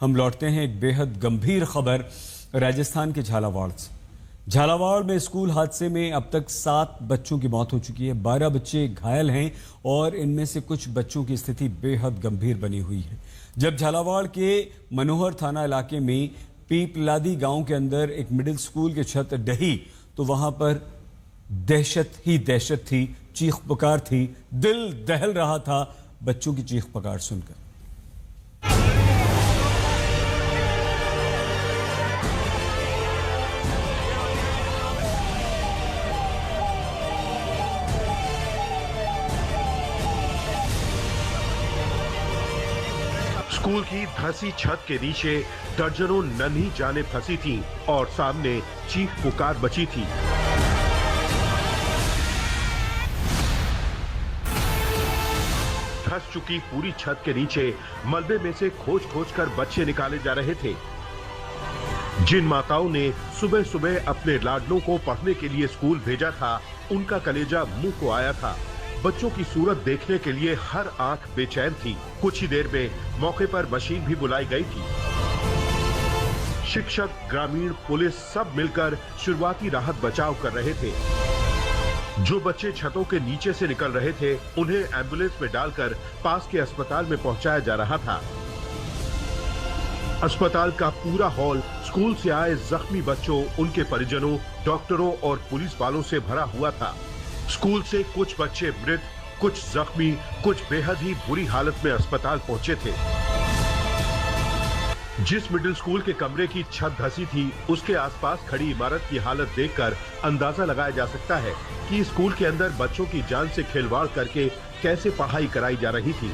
हम लौटते हैं एक बेहद गंभीर खबर राजस्थान के झालावाड़ से। झालावाड़ में स्कूल हादसे में अब तक 7 बच्चों की मौत हो चुकी है, 12 बच्चे घायल हैं और इनमें से कुछ बच्चों की स्थिति बेहद गंभीर बनी हुई है। जब झालावाड़ के मनोहर थाना इलाके में पीपलादी गांव के अंदर एक मिडिल स्कूल की छत ढही तो वहां पर दहशत ही दहशत थी, चीख पुकार थी, दिल दहल रहा था बच्चों की चीख पुकार सुनकर। स्कूल की धंसी छत के नीचे दर्जनों नन्ही जानें फंसी थीं और सामने चीख पुकार बची थी। धंस चुकी पूरी छत के नीचे मलबे में से खोज खोज कर बच्चे निकाले जा रहे थे। जिन माताओं ने सुबह सुबह अपने लाडलों को पढ़ने के लिए स्कूल भेजा था, उनका कलेजा मुंह को आया था। बच्चों की सूरत देखने के लिए हर आंख बेचैन थी। कुछ ही देर में मौके पर मशीन भी बुलाई गई थी। शिक्षक, ग्रामीण, पुलिस सब मिलकर शुरुआती राहत बचाव कर रहे थे। जो बच्चे छतों के नीचे से निकल रहे थे, उन्हें एम्बुलेंस में डालकर पास के अस्पताल में पहुंचाया जा रहा था। अस्पताल का पूरा हॉल स्कूल से आए जख्मी बच्चों, उनके परिजनों, डॉक्टरों और पुलिस वालों से भरा हुआ था। स्कूल से कुछ बच्चे मृत, कुछ जख्मी, कुछ बेहद ही बुरी हालत में अस्पताल पहुंचे थे। जिस मिडिल स्कूल के कमरे की छत धंसी थी, उसके आसपास खड़ी इमारत की हालत देखकर अंदाजा लगाया जा सकता है कि स्कूल के अंदर बच्चों की जान से खिलवाड़ करके कैसे पढ़ाई कराई जा रही थी।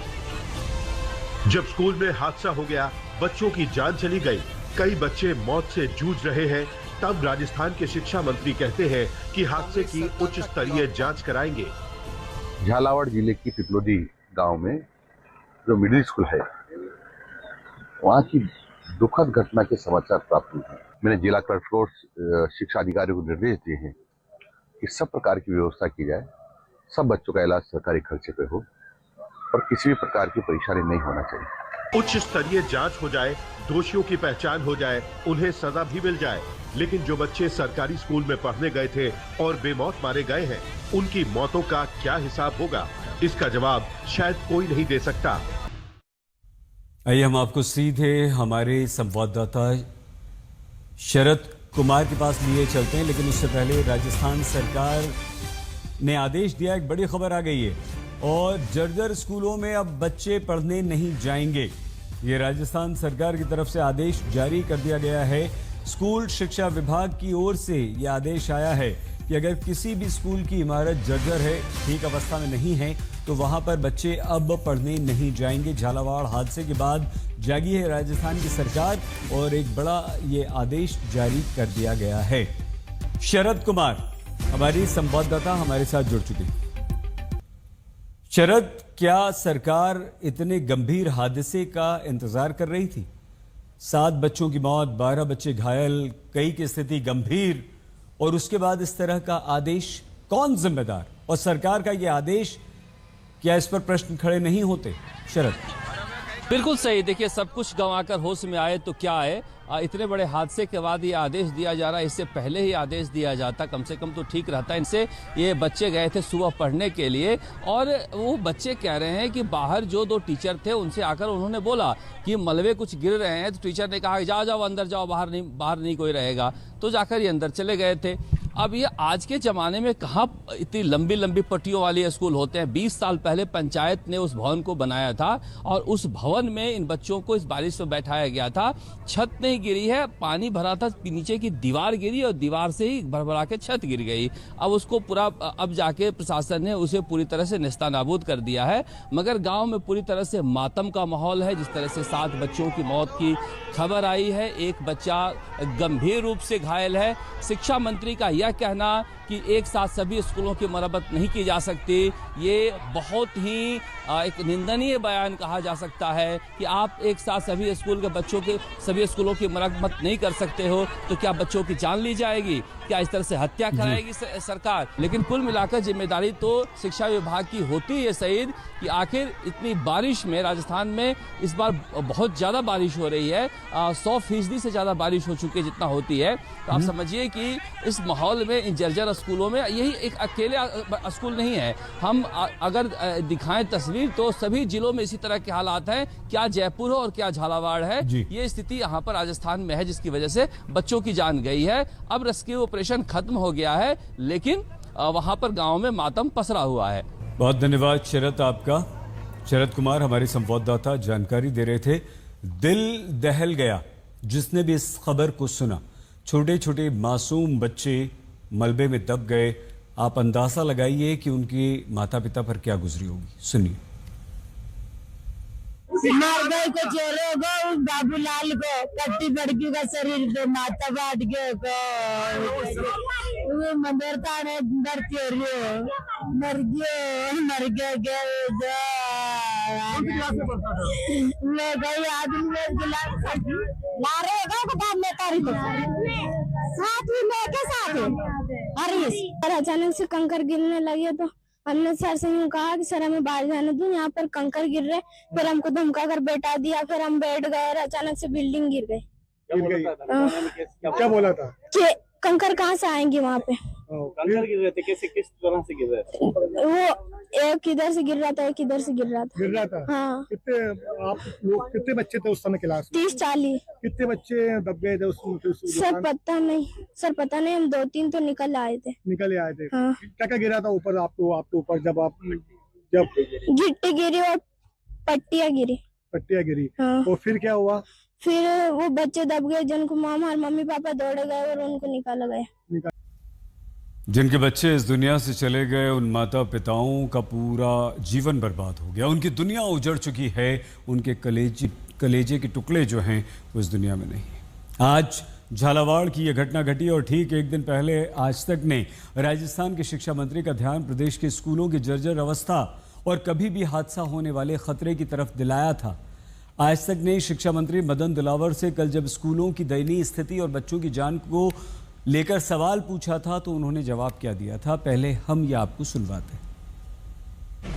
जब स्कूल में हादसा हो गया, बच्चों की जान चली गई, कई बच्चे मौत से जूझ रहे हैं, तब राजस्थान के शिक्षा मंत्री कहते हैं कि हादसे की उच्च स्तरीय जांच कराएंगे। झालावाड़ जिले की पिपलोदी गांव में जो मिडिल स्कूल है, वहां की दुखद घटना के समाचार प्राप्त हुए हैं। मैंने जिला कलेक्टर को, शिक्षा अधिकारियों को निर्देश दिए हैं कि सब प्रकार की व्यवस्था की जाए, सब बच्चों का इलाज सरकारी खर्चे पे हो और किसी भी प्रकार की परेशानी नहीं होना चाहिए। उच्च स्तरीय जांच हो जाए, दोषियों की पहचान हो जाए, उन्हें सजा भी मिल जाए। लेकिन जो बच्चे सरकारी स्कूल में पढ़ने गए थे और बेमौत मारे गए हैं, उनकी मौतों का क्या हिसाब होगा, इसका जवाब शायद कोई नहीं दे सकता। आइए हम आपको सीधे हमारे संवाददाता शरद कुमार के पास लिए चलते हैं, लेकिन उससे पहले राजस्थान सरकार ने आदेश दिया, एक बड़ी खबर आ गई है और जर्जर स्कूलों में अब बच्चे पढ़ने नहीं जाएंगे। ये राजस्थान सरकार की तरफ से आदेश जारी कर दिया गया है। स्कूल शिक्षा विभाग की ओर से यह आदेश आया है कि अगर किसी भी स्कूल की इमारत जर्जर है, ठीक अवस्था में नहीं है, तो वहां पर बच्चे अब पढ़ने नहीं जाएंगे। झालावाड़ हादसे के बाद जागी है राजस्थान की सरकार और एक बड़ा ये आदेश जारी कर दिया गया है। शरद कुमार हमारी संवाददाता हमारे साथ जुड़ चुके हैं। शरद, क्या सरकार इतने गंभीर हादसे का इंतजार कर रही थी? 7 बच्चों की मौत, 12 बच्चे घायल, कई की स्थिति गंभीर, और उसके बाद इस तरह का आदेश, कौन जिम्मेदार? और सरकार का यह आदेश, क्या इस पर प्रश्न खड़े नहीं होते? शरद, बिल्कुल सही। देखिए, सब कुछ गंवाकर होश में आए तो क्या है, इतने बड़े हादसे के बाद ये आदेश दिया जा रहा है। इससे पहले ही आदेश दिया जाता कम से कम तो ठीक रहता। इनसे ये बच्चे गए थे सुबह पढ़ने के लिए और वो बच्चे कह रहे हैं कि बाहर जो 2 टीचर थे उनसे आकर उन्होंने बोला कि मलबे कुछ गिर रहे हैं, तो टीचर ने कहा जाओ जाओ अंदर जाओ, बाहर नहीं कोई रहेगा, तो जाकर ये अंदर चले गए थे। अब ये आज के ज़माने में कहाँ इतनी लंबी लंबी पट्टियों वाले स्कूल होते हैं। 20 साल पहले पंचायत ने उस भवन को बनाया था और उस भवन में इन बच्चों को इस बारिश में बैठाया गया था। छत नहीं गिरी है, पानी भरा था, नीचे की दीवार गिरी और दीवार से ही भरभरा के छत गिर गई। अब उसको पूरा, अब जाके प्रशासन ने उसे पूरी तरह से नेस्तनाबूद कर दिया है। मगर गाँव में पूरी तरह से मातम का माहौल है। जिस तरह से 7 बच्चों की मौत की खबर आई है, एक बच्चा गंभीर रूप से घायल है। शिक्षा मंत्री का यह यह कहना कि एक साथ सभी स्कूलों की मरम्मत नहीं की जा सकती, ये बहुत ही एक निंदनीय बयान कहा जा सकता है कि आप एक साथ सभी स्कूल के बच्चों के सभी स्कूलों की मरम्मत नहीं कर सकते हो तो क्या बच्चों की जान ली जाएगी, क्या इस तरह से हत्या कराएगी सरकार। लेकिन कुल मिलाकर जिम्मेदारी तो शिक्षा विभाग की होती है सईद कि आखिर इतनी बारिश में राजस्थान में इस बार बहुत ज़्यादा बारिश हो रही है, 100% से ज़्यादा बारिश हो चुकी है जितना होती है। तो आप समझिए कि इस माहौल में इन जर्जर स्कूलों में यही एक अकेले स्कूल नहीं है, हम अगर दिखाएं तस्वीर तो सभी जिलों में इसी तरह के हालात हैं, क्या जयपुर हो और क्या झालावाड़ है, ये स्थिति यहाँ पर राजस्थान में है जिसकी वजह से बच्चों की जान गई है। अब रेस्क्यू ऑपरेशन खत्म हो गया है लेकिन वहां पर गांव में मातम पसरा हुआ है। बहुत धन्यवाद शरद आपका। शरद कुमार हमारे संवाददाता जानकारी दे रहे थे। दिल दहल गया जिसने भी इस खबर को सुना। छोटे छोटे मासूम बच्चे मलबे में दब गए। आप अंदाजा लगाइए कि उनके माता पिता पर क्या गुजरी होगी। सुनिए। मर गए को चोरों को, बाबूलाल को, कट्टी बड़की का शरीर पे माता बाट गए को मरता ने मर गया मैं गई आदमी साथ ही लेके साथ अरे अचानक से कंकर गिरने लगे तो हमने सर से यूँ कहा कि सर हमें बाहर जाने दो, यहाँ पर कंकर गिर रहे। फिर हमको धमका कर बैठा दिया, फिर हम बैठ गए और अचानक से बिल्डिंग गिर गई। क्या बोला था कि कंकर कहाँ से आएंगे वहाँ पे। कंकर गिर रहे थे, कैसे किस तरह से गिर रहे थे? वो एक इधर से गिर रहा था, एक इधर से गिर रहा था। हाँ। कितने आप लोग, कितने बच्चे थे उस समय क्लास में? 30-40। कितने बच्चे दब गए थे उस सर पता नहीं, हम 2-3 तो निकल आए थे। हाँ। क्या गिरा था ऊपर आपके ऊपर जब गिट्टी गिरी और पट्टियाँ गिरी। हाँ। और फिर क्या हुआ? फिर वो बच्चे दब गए जिनको मम्मी पापा दौड़े गए और उनको निकाला गया। जिनके बच्चे इस दुनिया से चले गए, उन माता पिताओं का पूरा जीवन बर्बाद हो गया, उनकी दुनिया उजड़ चुकी है, उनके कलेजे के टुकड़े जो हैं वो इस दुनिया में नहीं है। आज झालावाड़ की यह घटना घटी और ठीक एक दिन पहले आज तक ने राजस्थान के शिक्षा मंत्री का ध्यान प्रदेश के स्कूलों की जर्जर अवस्था और कभी भी हादसा होने वाले खतरे की तरफ दिलाया था। आज तक ने शिक्षा मंत्री मदन दिलावर से कल जब स्कूलों की दयनीय स्थिति और बच्चों की जान को लेकर सवाल पूछा था तो उन्होंने जवाब क्या दिया था, पहले हम ये आपको सुनवाते हैं।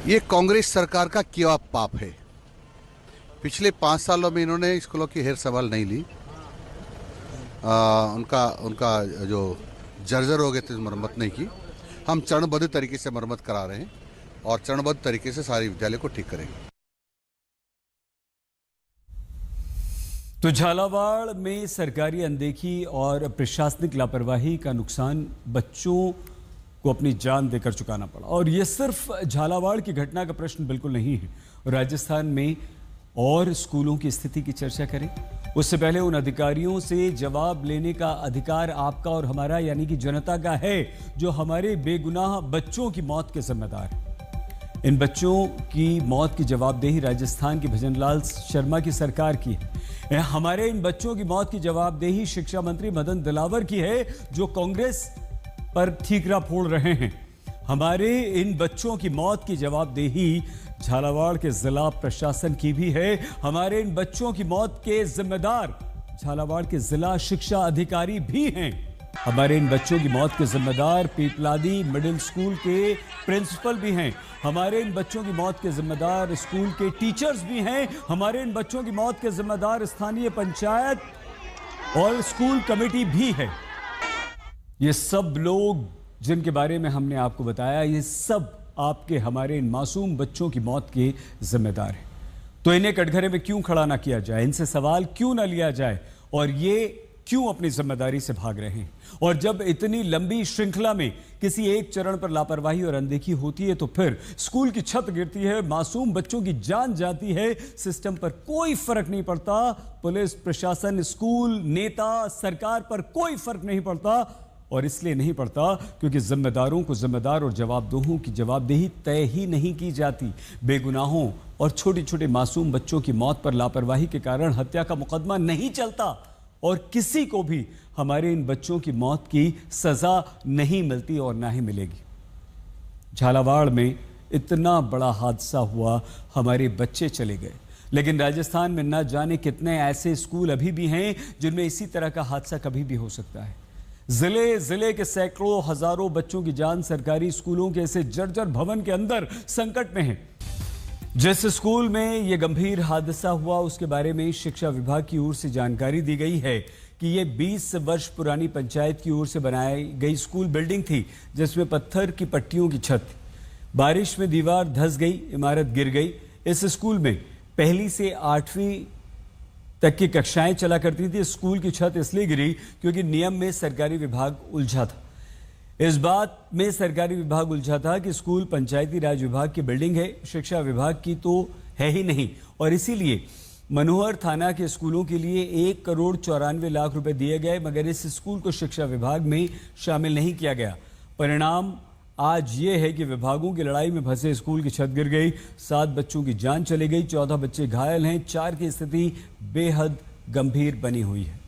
ये कांग्रेस सरकार का किया पाप है। पिछले 5 सालों में इन्होंने स्कूलों की हेर सवाल नहीं ली। उनका जो जर्जर हो गए थे मरम्मत नहीं की। हम चरणबद्ध तरीके से मरम्मत करा रहे हैं और चरणबद्ध तरीके से सारे विद्यालय को ठीक करेंगे। तो झालावाड़ में सरकारी अनदेखी और प्रशासनिक लापरवाही का नुकसान बच्चों को अपनी जान देकर चुकाना पड़ा। और ये सिर्फ झालावाड़ की घटना का प्रश्न बिल्कुल नहीं है। राजस्थान में और स्कूलों की स्थिति की चर्चा करें उससे पहले उन अधिकारियों से जवाब लेने का अधिकार आपका और हमारा यानी कि जनता का है जो हमारे बेगुनाह बच्चों की मौत के जिम्मेदार हैं। इन बच्चों की मौत की जवाबदेही राजस्थान की भजनलाल शर्मा की सरकार की है। हमारे इन बच्चों की मौत की जवाबदेही शिक्षा मंत्री मदन दिलावर की है जो कांग्रेस पर ठीकरा फोड़ रहे हैं। हमारे इन बच्चों की मौत की जवाबदेही झालावाड़ के जिला प्रशासन की भी है। हमारे इन बच्चों की मौत के जिम्मेदार झालावाड़ के जिला शिक्षा अधिकारी भी हैं। हमारे इन बच्चों की मौत के जिम्मेदार पीपलादी मिडिल स्कूल के प्रिंसिपल भी हैं। हमारे इन बच्चों की मौत के जिम्मेदार स्कूल के टीचर्स भी हैं। हमारे इन बच्चों की मौत के जिम्मेदार स्थानीय पंचायत और स्कूल कमेटी भी है। ये सब लोग जिनके बारे में हमने आपको बताया, ये सब आपके हमारे इन मासूम बच्चों की मौत के जिम्मेदार हैं। तो इन्हें कटघरे में क्यों खड़ा ना किया जाए, इनसे सवाल क्यों ना लिया जाए और ये क्यों अपनी जिम्मेदारी से भाग रहे हैं। और जब इतनी लंबी श्रृंखला में किसी एक चरण पर लापरवाही और अनदेखी होती है तो फिर स्कूल की छत गिरती है, मासूम बच्चों की जान जाती है, सिस्टम पर कोई फर्क नहीं पड़ता, पुलिस प्रशासन स्कूल नेता सरकार पर कोई फर्क नहीं पड़ता। और इसलिए नहीं पड़ता क्योंकि जिम्मेदारों को जिम्मेदार और जवाबदेहों की जवाबदेही तय ही नहीं की जाती। बेगुनाहों और छोटे छोटे मासूम बच्चों की मौत पर लापरवाही के कारण हत्या का मुकदमा नहीं चलता और किसी को भी हमारे इन बच्चों की मौत की सजा नहीं मिलती और ना ही मिलेगी। झालावाड़ में इतना बड़ा हादसा हुआ, हमारे बच्चे चले गए, लेकिन राजस्थान में न जाने कितने ऐसे स्कूल अभी भी हैं जिनमें इसी तरह का हादसा कभी भी हो सकता है। जिले के सैकड़ों हजारों बच्चों की जान सरकारी स्कूलों के ऐसे जर्जर भवन के अंदर संकट में है। जिस स्कूल में यह गंभीर हादसा हुआ उसके बारे में शिक्षा विभाग की ओर से जानकारी दी गई है कि ये 20 वर्ष पुरानी पंचायत की ओर से बनाई गई स्कूल बिल्डिंग थी, जिसमें पत्थर की पट्टियों की छत थी। बारिश में दीवार धंस गई, इमारत गिर गई। इस स्कूल में पहली से 8वीं तक की कक्षाएं चला करती थी। स्कूल की छत इसलिए गिरी क्योंकि नियम में सरकारी विभाग उलझा था। इस बात में सरकारी विभाग उलझा था कि स्कूल पंचायती राज विभाग की बिल्डिंग है, शिक्षा विभाग की तो है ही नहीं, और इसीलिए मनोहर थाना के स्कूलों के लिए 1,94,00,000 रुपए दिए गए, मगर इस स्कूल को शिक्षा विभाग में शामिल नहीं किया गया। परिणाम आज ये है कि विभागों की लड़ाई में फंसे स्कूल की छत गिर गई, 7 बच्चों की जान चली गई, 14 बच्चे घायल हैं, 4 की स्थिति बेहद गंभीर बनी हुई है।